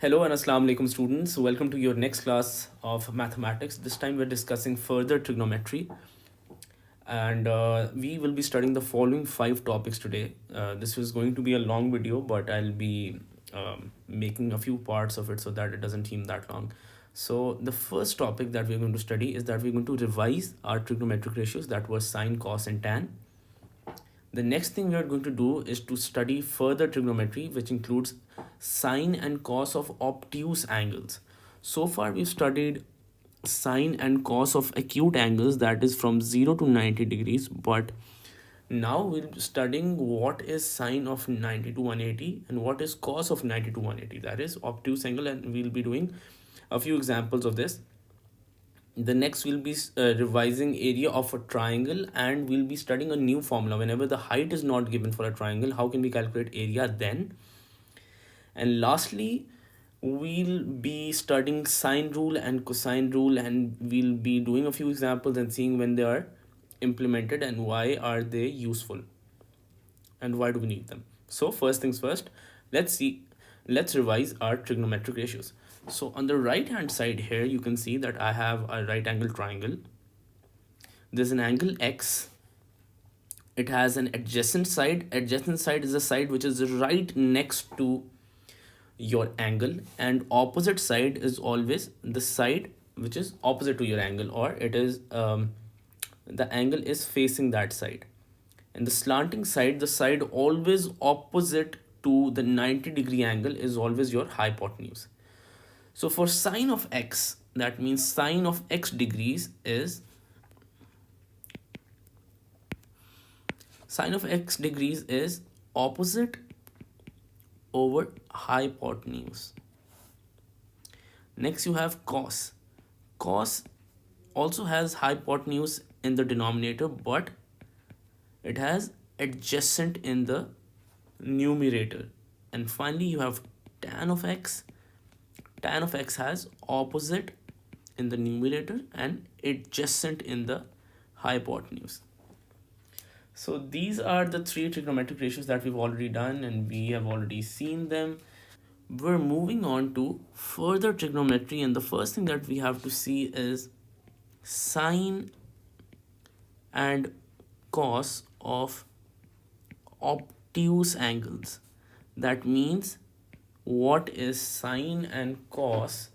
Hello and Assalamu alaikum students. Welcome to your next class of mathematics. This time we're discussing further trigonometry and we will be studying the following five topics today. This is going to be a long video, but I'll be making a few parts of it so that it doesn't seem that long. So the first topic that we're going to study is that we're going to revise our trigonometric ratios, that was sine, cos and tan. The next thing we are going to do is to study further trigonometry, which includes sine and cos of obtuse angles. So far, we've studied sine and cos of acute angles, that is from 0 to 90 degrees. But now we'll be studying what is sine of 90 to 180 and what is cos of 90 to 180, that is obtuse angle, and we'll be doing a few examples of this. The next we'll be revising area of a triangle, and we'll be studying a new formula. Whenever the height is not given for a triangle, how can we calculate area then? And lastly, we'll be studying sine rule and cosine rule, and we'll be doing a few examples and seeing when they are implemented and why are they useful and why do we need them. So first things first, let's revise our trigonometric ratios. So on the right hand side here, you can see that I have a right angle triangle. There's an angle x. It has an adjacent side. Adjacent side is the side which is right next to your angle, and opposite side is always the side which is opposite to your angle, or it is the angle is facing that side. And the slanting side, the side always opposite to the 90-degree angle, is always your hypotenuse. So for sine of x, that means sine of x degrees is opposite over hypotenuse. Next you have cos. Cos also has hypotenuse in the denominator, but it has adjacent in the numerator. And finally you have tan of x. Tan of x has opposite in the numerator and adjacent in the hypotenuse. So these are the three trigonometric ratios that we've already done and we have already seen them. We're moving on to further trigonometry, and the first thing that we have to see is sine and cos of obtuse angles. That means what is sine and cos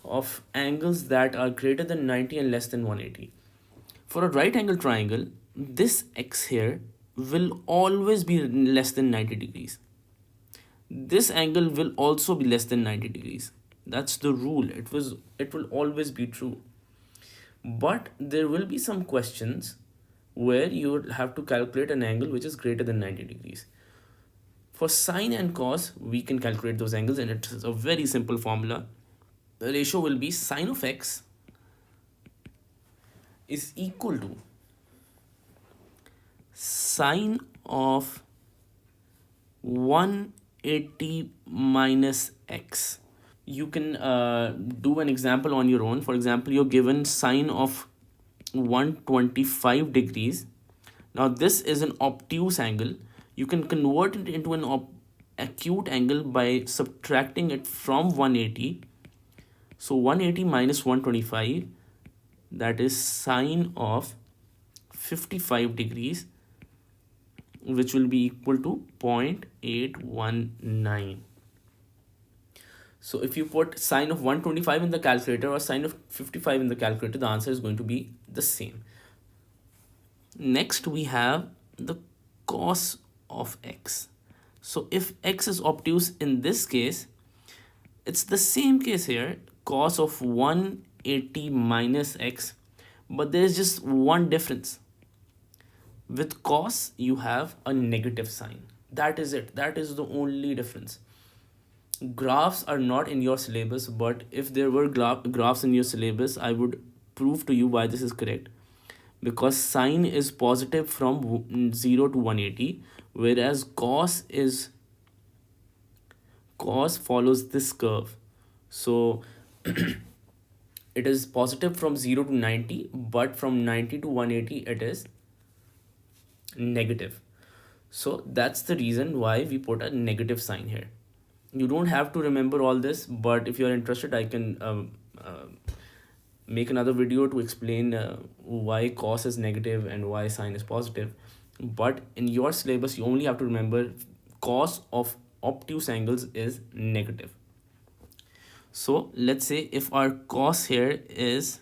of angles that are greater than 90 and less than 180. For a right angle triangle, this x here will always be less than 90 degrees. This angle will also be less than 90 degrees. That's the rule. It will always be true. But there will be some questions where you will have to calculate an angle which is greater than 90 degrees. For sine and cos, we can calculate those angles, and it's a very simple formula. The ratio will be sine of x is equal to sine of 180 minus x. You can do an example on your own. For example, you're given sine of 125 degrees. Now this is an obtuse angle. You can convert it into an acute angle by subtracting it from 180. So 180 minus 125, that is sine of 55 degrees, which will be equal to 0.819. So if you put sine of 125 in the calculator or sine of 55 in the calculator, the answer is going to be the same. Next we have the cos of x. So if x is obtuse in this case, it's the same case here, cos of 180 minus x, but there is just one difference. With cos, you have a negative sign. That is it. That is the only difference. Graphs are not in your syllabus, but if there were graphs in your syllabus, I would prove to you why this is correct. Because sine is positive from 0 to 180, whereas cos follows this curve. So it is positive from 0 to 90, but from 90 to 180 it is negative. So that's the reason why we put a negative sign here. You don't have to remember all this, but if you're interested, I can make another video to explain why cos is negative and why sine is positive. But in your syllabus, you only have to remember cos of obtuse angles is negative. So let's say if our cos here is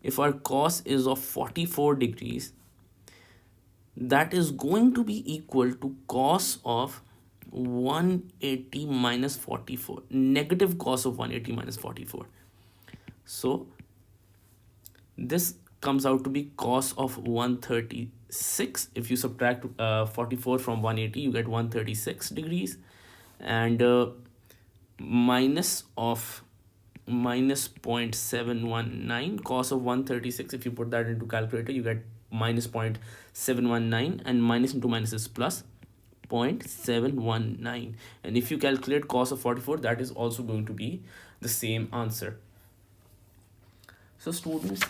if our cos is of 44 degrees, that is going to be equal to cos of 180 minus 44, negative cos of 180 minus 44. So this comes out to be cos of 136. If you subtract 44 from 180, you get 136 degrees. And minus of minus 0.719, cos of 136, if you put that into calculator, you get minus 0.719, and minus into minus is plus 0.719. And if you calculate cos of 44, that is also going to be the same answer. So students,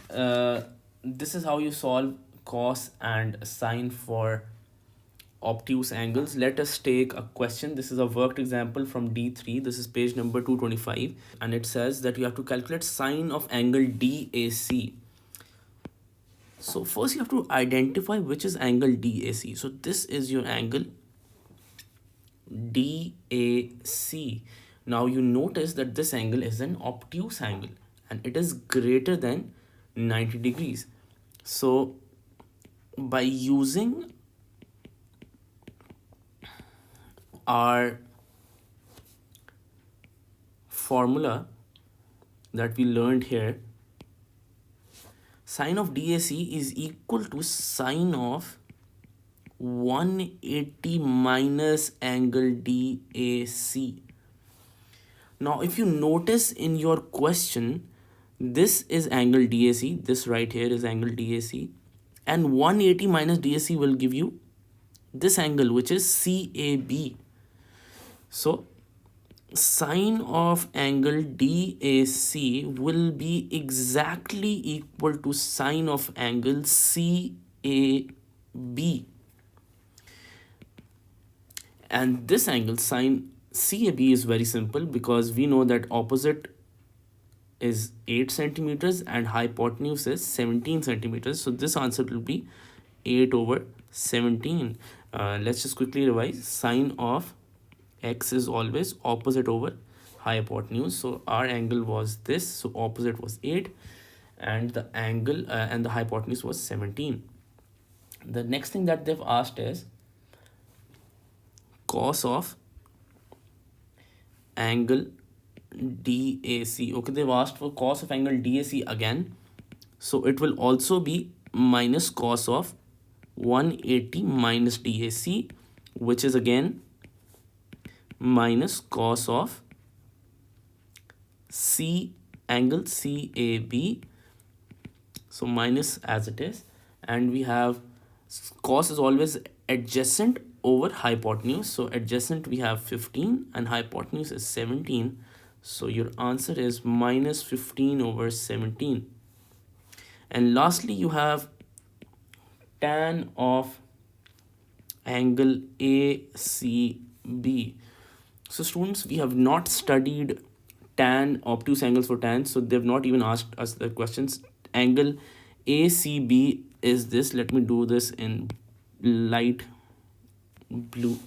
this is how you solve cos and sine for obtuse angles. Let us take a question. This is a worked example from D3. This is page number 225, and it says that you have to calculate sine of angle DAC. So first you have to identify which is angle DAC. So this is your angle DAC. Now you notice that this angle is an obtuse angle and it is greater than 90 degrees. So by using our formula that we learned here, sine of DAC is equal to sine of 180 minus angle DAC. Now if you notice in your question, this is angle DAC, this right here is angle DAC, and 180 minus DAC will give you this angle, which is CAB. So sine of angle DAC will be exactly equal to sine of angle CAB. And this angle sine CAB is very simple because we know that opposite is 8 centimeters and hypotenuse is 17 centimeters. So this answer will be 8 over 17. Let's just quickly revise. Sine of x is always opposite over hypotenuse. So our angle was this. So opposite was 8 and the angle and the hypotenuse was 17. The next thing that they've asked is cos of angle DAC. Okay, they've asked for cos of angle DAC again. So it will also be minus cos of 180 minus DAC, which is again minus cos of C angle CAB. So minus as it is. And we have cos is always adjacent over hypotenuse. So adjacent we have 15 and hypotenuse is 17. So your answer is minus 15 over 17. And lastly, you have tan of angle ACB. So students, we have not studied tan, obtuse angles for tan. So they've not even asked us the questions. Angle ACB is this. Let me do this in light blue.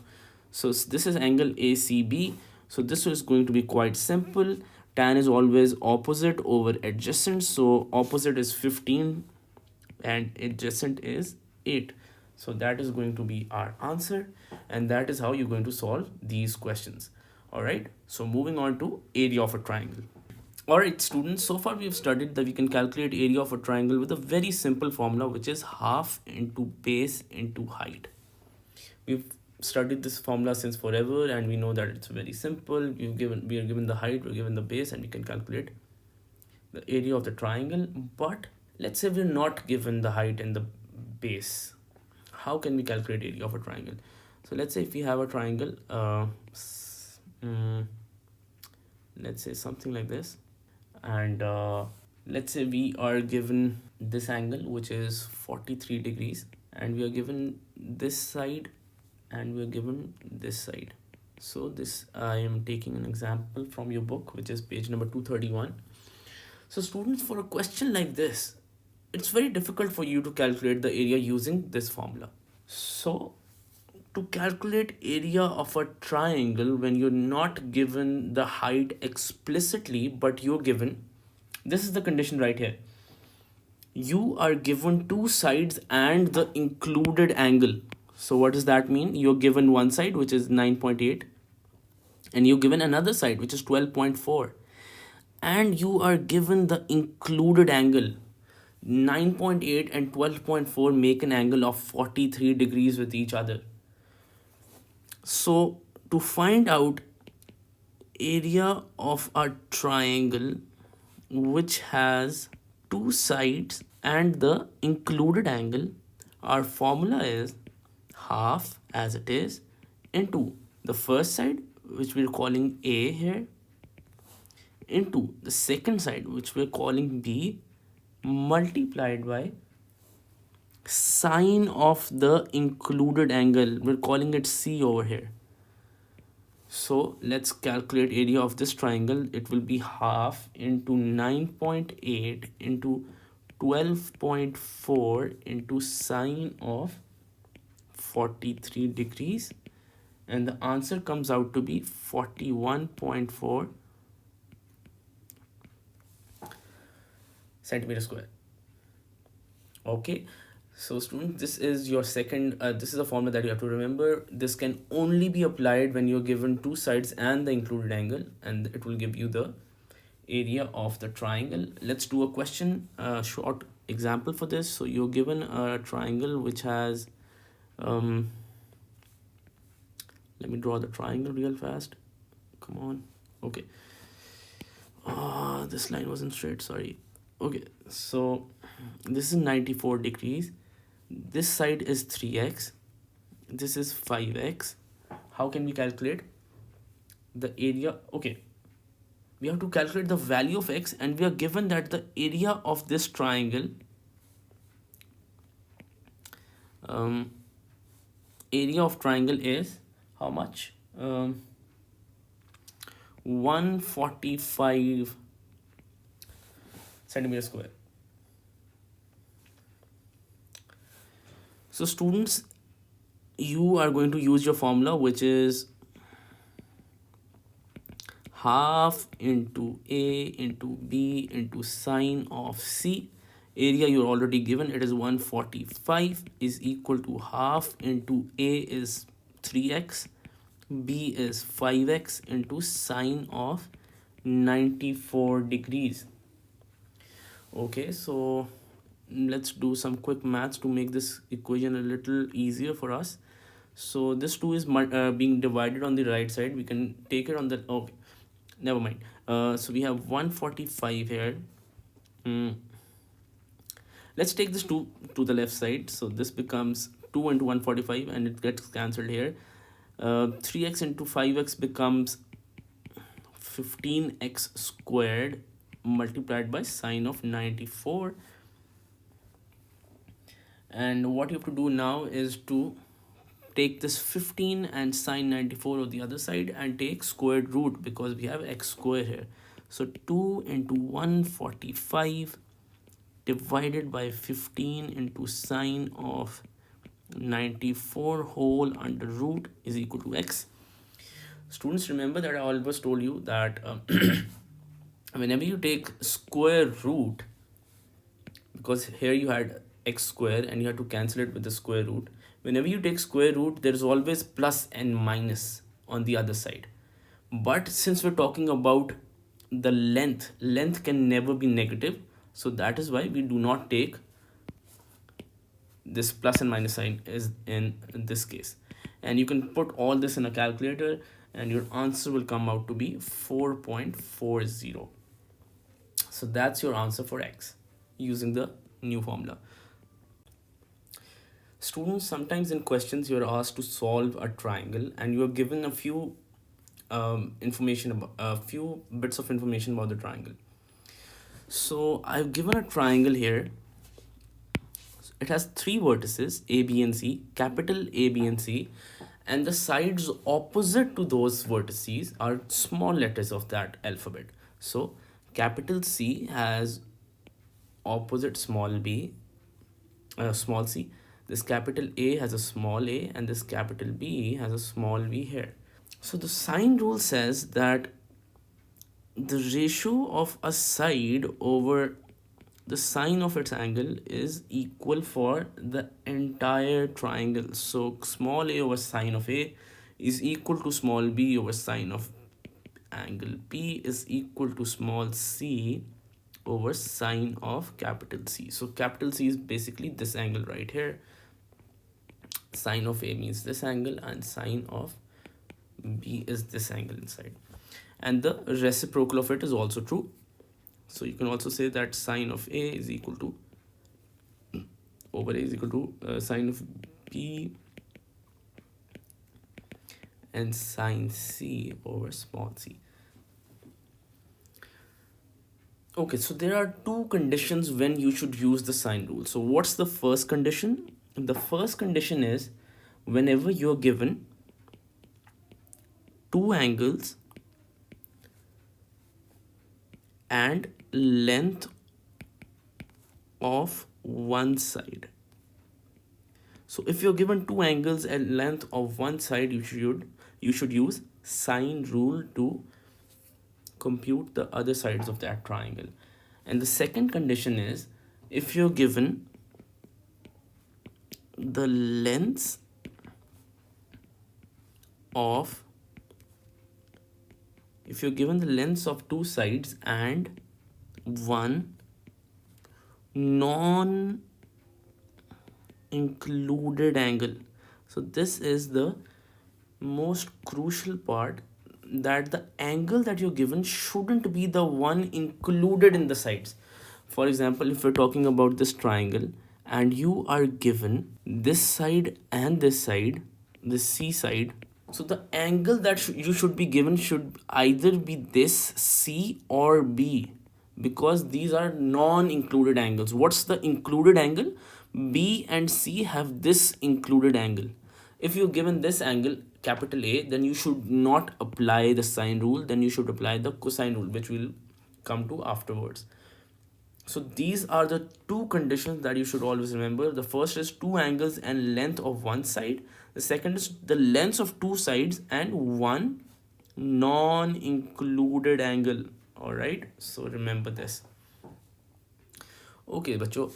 So this is angle ACB. So this is going to be quite simple. Tan is always opposite over adjacent. So opposite is 15 and adjacent is 8. So that is going to be our answer. And that is how you're going to solve these questions. All right. So moving on to area of a triangle. All right, students, so far we have studied that we can calculate area of a triangle with a very simple formula, which is half into base into height. We've studied this formula since forever and we know that it's very simple. We are given the height, we're given the base, and we can calculate the area of the triangle. But let's say we're not given the height and the base. How can we calculate area of a triangle? So let's say if we have a triangle, let's say something like this, and let's say we are given this angle, which is 43 degrees, and we are given this side and we're given this side. So this, I am taking an example from your book, which is page number 231. So students, for a question like this, it's very difficult for you to calculate the area using this formula. So to calculate area of a triangle when you're not given the height explicitly, but you're given, this is the condition right here. You are given two sides and the included angle. So what does that mean? You're given one side, which is 9.8, and you're given another side, which is 12.4, and you are given the included angle. 9.8 and 12.4 make an angle of 43 degrees with each other. So to find out area of a triangle which has two sides and the included angle, our formula is half, as it is, into the first side, which we're calling A here, into the second side, which we're calling B, multiplied by sine of the included angle, we're calling it C over here. So let's calculate area of this triangle. It will be half into 9.8 into 12.4 into sine of 43 degrees, and the answer comes out to be 41.4 centimeter square. Okay, so students, this is your second, this is a formula that you have to remember. This can only be applied when you're given two sides and the included angle, and it will give you the area of the triangle. Let's do a question, short example for this. So you're given a triangle which has, let me draw the triangle real fast. Come on. Okay. This line wasn't straight, sorry. Okay, so this is 94 degrees. This side is 3x. This is 5x. How can we calculate the area? Okay, we have to calculate the value of x, and we are given that the area of this triangle, area of triangle is how much? 145 centimeter square. So students, you are going to use your formula, which is half into A into B into sine of C. Area you're already given, it is 145, is equal to half into A is 3x, B is 5x into sine of 94 degrees. Okay, so let's do some quick maths to make this equation a little easier for us. So this 2 is being divided on the right side. We can take it on the, okay, never mind. So we have 145 here. Let's take this 2 to the left side. So this becomes 2 into 145 and it gets cancelled here. 3x into 5x becomes 15x squared multiplied by sine of 94. And what you have to do now is to take this 15 and sine 94 on the other side and take squared root, because we have x square here. So 2 into 145 divided by 15 into sine of 94 whole under root is equal to x. Students, remember that I always told you that whenever you take square root, because here you had x square and you have to cancel it with the square root. Whenever you take square root, there is always plus and minus on the other side. But since we're talking about the length can never be negative. So that is why we do not take this plus and minus sign is in this case. And you can put all this in a calculator and your answer will come out to be 4.40. So that's your answer for x using the new formula. Students, sometimes in questions you're asked to solve a triangle and you're given a few information about a few bits of information about the triangle. So I've given a triangle here. It has three vertices, A, B, and C, capital A, B, and C, and the sides opposite to those vertices are small letters of that alphabet. So capital C has opposite small b, small c. This capital A has a small a, and this capital B has a small b here. So the sine rule says that the ratio of a side over the sine of its angle is equal for the entire triangle. So small a over sine of A is equal to small b over sine of angle P is equal to small c over sine of capital C. So capital C is basically this angle right here. Sine of A means this angle, and sine of B is this angle inside. And the reciprocal of it is also true. So you can also say that sine of A is equal to over A is equal to sine of B and sine C over small c. Okay, so there are two conditions when you should use the sine rule. So what's the first condition? The first condition is whenever you're given two angles and length of one side. So if you're given two angles and length of one side, you should use sine rule to compute the other sides of that triangle. And the second condition is if you're given the lengths of two sides and one non included angle. So this is the most crucial part, that the angle that you're given shouldn't be the one included in the sides. For example, if we're talking about this triangle and you are given this side and this side, the C side, so the angle that you should be given should either be this C or B, because these are non-included angles. What's the included angle? B and C have this included angle. If you're given this angle, capital A, then you should not apply the sine rule, then you should apply the cosine rule, which we'll come to afterwards. So these are the two conditions that you should always remember. The first is two angles and length of one side. The second is the lengths of two sides and one non-included angle. Alright, so remember this. Okay, bacho,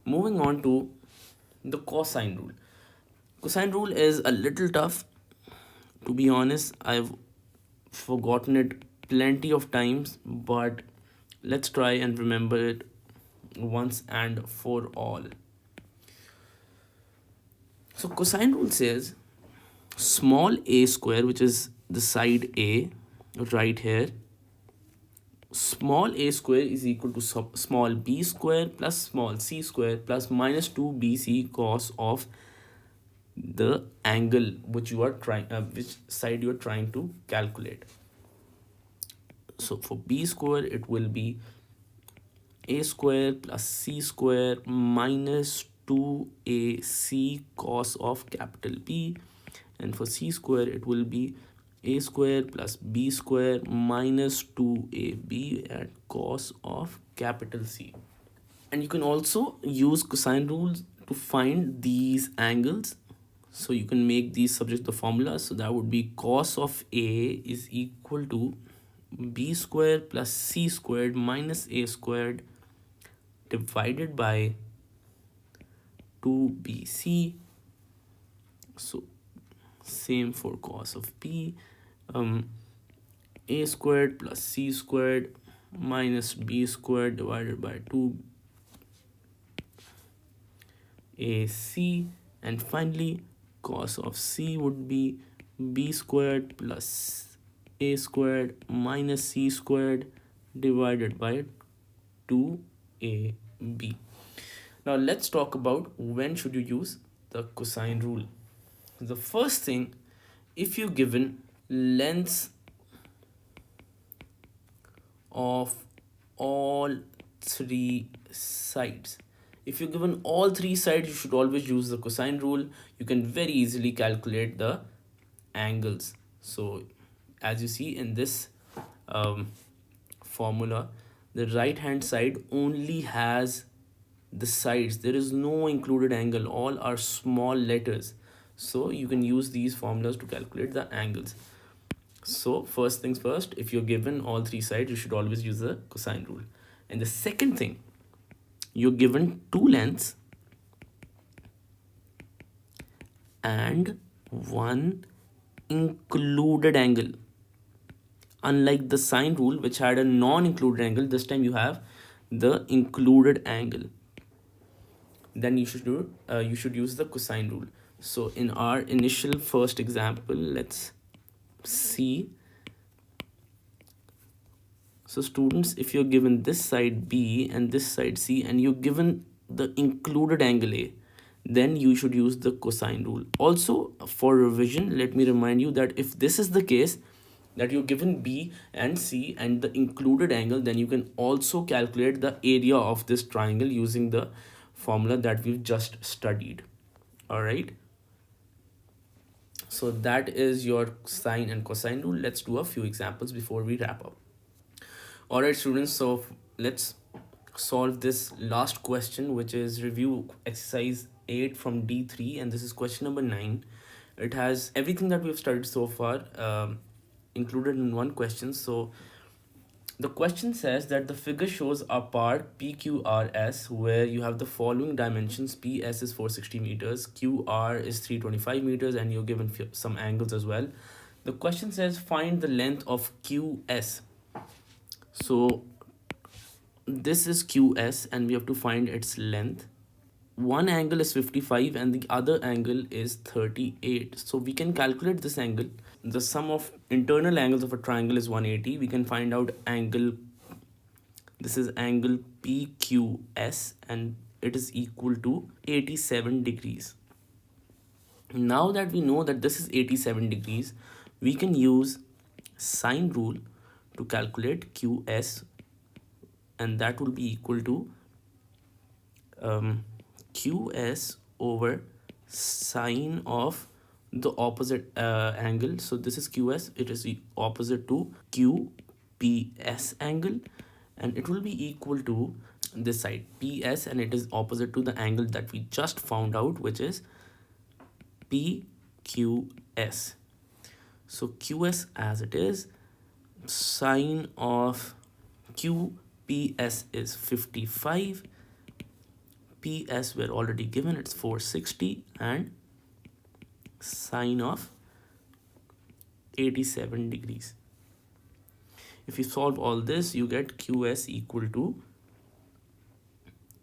moving on to the cosine rule. Cosine rule is a little tough. To be honest, I've forgotten it plenty of times, but let's try and remember it once and for all. So cosine rule says small a square, which is the side A right here, small a square is equal to small b square plus small c square plus minus 2bc cos of the angle which you are trying which side you are trying to calculate. So for b square it will be a square plus c square minus 2ac cos of capital B, and for c square it will be a square plus b square minus 2ab at cos of capital C. And you can also use cosine rules to find these angles. So you can make these subject to the formula. So that would be cos of A is equal to b squared plus c squared minus a squared divided by 2bc. So same for cos of B. A squared plus c squared minus b squared divided by 2ac. And finally, cos of C would be b squared plus a squared minus c squared divided by 2ab. Now let's talk about when should you use the cosine rule. The first thing, if you're given lengths of all three sides, if you're given all three sides, you should always use the cosine rule. You can very easily calculate the angles. So as you see in this um, formula, the right hand side only has the sides. There is no included angle. All are small letters. So you can use these formulas to calculate the angles. So first things first, if you're given all three sides, you should always use the cosine rule. And the second thing, you're given two lengths and one included angle. Unlike the sine rule, which had a non-included angle, this time you have the included angle. Then you should use the cosine rule. So in our initial first example, let's see. So students, if you're given this side B and this side C and you're given the included angle A, then you should use the cosine rule. Also, for revision, let me remind you that if this is the case, that you're given B and C and the included angle, then you can also calculate the area of this triangle using the formula that we've just studied. All right. So that is your sine and cosine rule. Let's do a few examples before we wrap up. All right, students. So let's solve this last question, which is review exercise 8 from D3, and this is question number 9. It has everything that we've studied so far included in one question. So the question says that the figure shows a part PQRS where you have the following dimensions. PS is 460 meters, QR is 325 meters, and you're given some angles as well. The question says find the length of QS. So this is QS and we have to find its length. One angle is 55 and the other angle is 38. So we can calculate this angle. The sum of internal angles of a triangle is 180. We can find out angle. This is angle PQS and it is equal to 87 degrees. Now that we know that this is 87 degrees, we can use sine rule to calculate QS, and that will be equal to QS over sine of the opposite angle. So this is QS, it is the opposite to QPS angle, and it will be equal to this side PS, and it is opposite to the angle that we just found out, which is PQS. So QS as it is, sine of QPS is 55, PS were already given, it's 460, and sine of 87 degrees. If you solve all this, you get QS equal to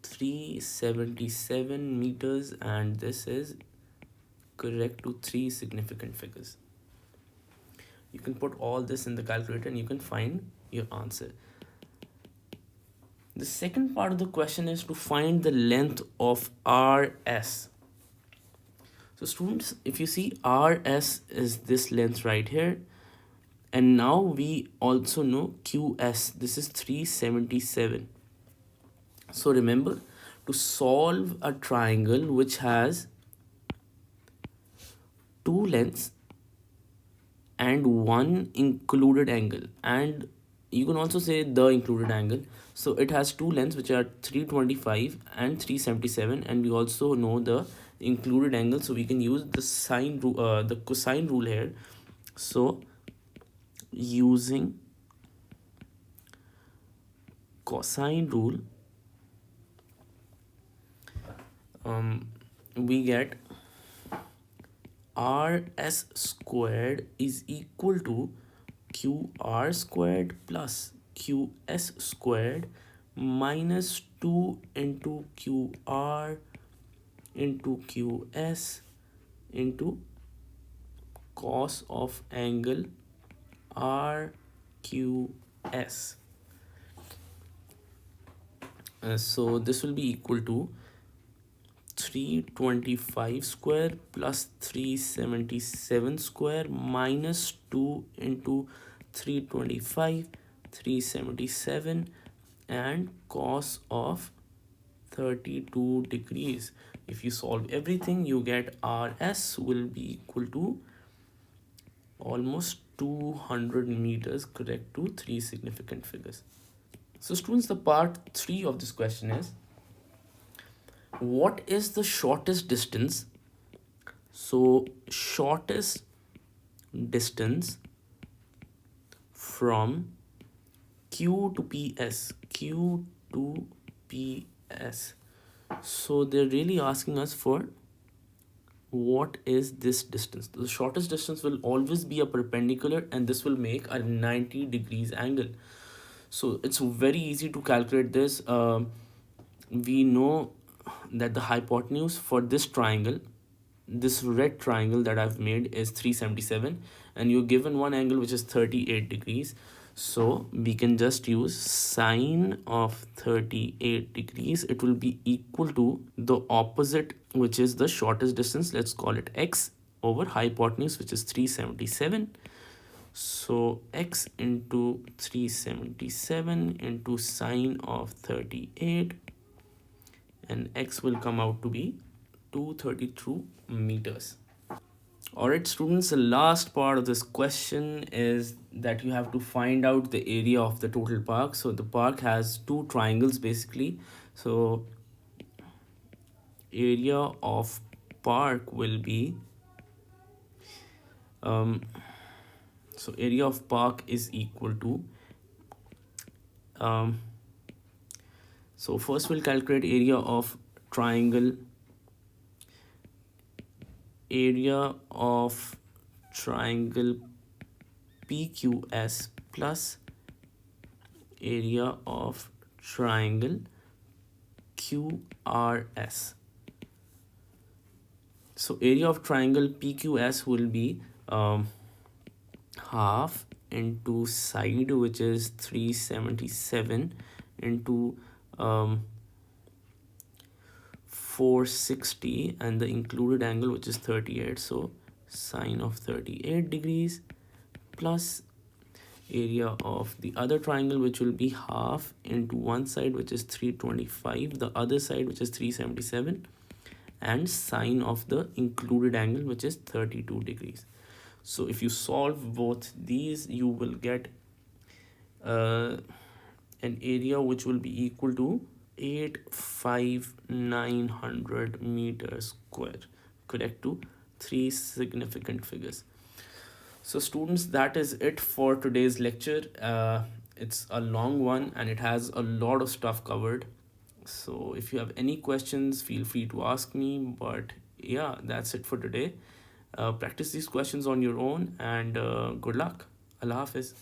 377 meters, and this is correct to 3 significant figures. You can put all this in the calculator and you can find your answer. The second part of the question is to find the length of RS. So students, if you see, RS is this length right here, and now we also know QS, this is 377. So remember, to solve a triangle which has two lengths and one included angle, and you can also say the included angle. So it has two lengths which are 325 and 377, and we also know the included angle, so we can use the sine rule, the cosine rule here. So using cosine rule, we get RS squared is equal to QR squared plus QS squared minus 2 into QR into QS into cos of angle RQS. So this will be equal to 325 square plus 377 square minus 2 into 325, 377, and cos of 32 degrees. If you solve everything, you get RS will be equal to almost 200 meters correct to three significant figures. So students, the part 3 of this question is, what is the shortest distance? So shortest distance from Q to PS. Q to PS. So they're really asking us for what is this distance. The shortest distance will always be a perpendicular, and this will make a 90 degrees angle. So it's very easy to calculate this. We know that the hypotenuse for this triangle, this red triangle that I've made, is 377, and you're given one angle which is 38 degrees. So we can just use sine of 38 degrees. It will be equal to the opposite, which is the shortest distance. Let's call it x over hypotenuse, which is 377. So x into 377 into sine of 38, and x will come out to be 232 meters. Alright students, the last part of this question is that you have to find out the area of the total park. So the park has two triangles basically. So area of park will be so area of park is equal to so first we'll calculate area of triangle. Area of triangle PQS plus area of triangle QRS. So area of triangle PQS will be half into side, which is 377, into 460, and the included angle, which is 38. So sine of 38 degrees plus area of the other triangle, which will be half into one side, which is 325, the other side, which is 377, and sine of the included angle, which is 32 degrees. So if you solve both these, you will get an area which will be equal to 85900 meters square, correct to three significant figures. So students, that is it for today's lecture. It's a long one and it has a lot of stuff covered. So if you have any questions, feel free to ask me. But yeah, that's it for today. Practice these questions on your own, and good luck. Allah Hafiz.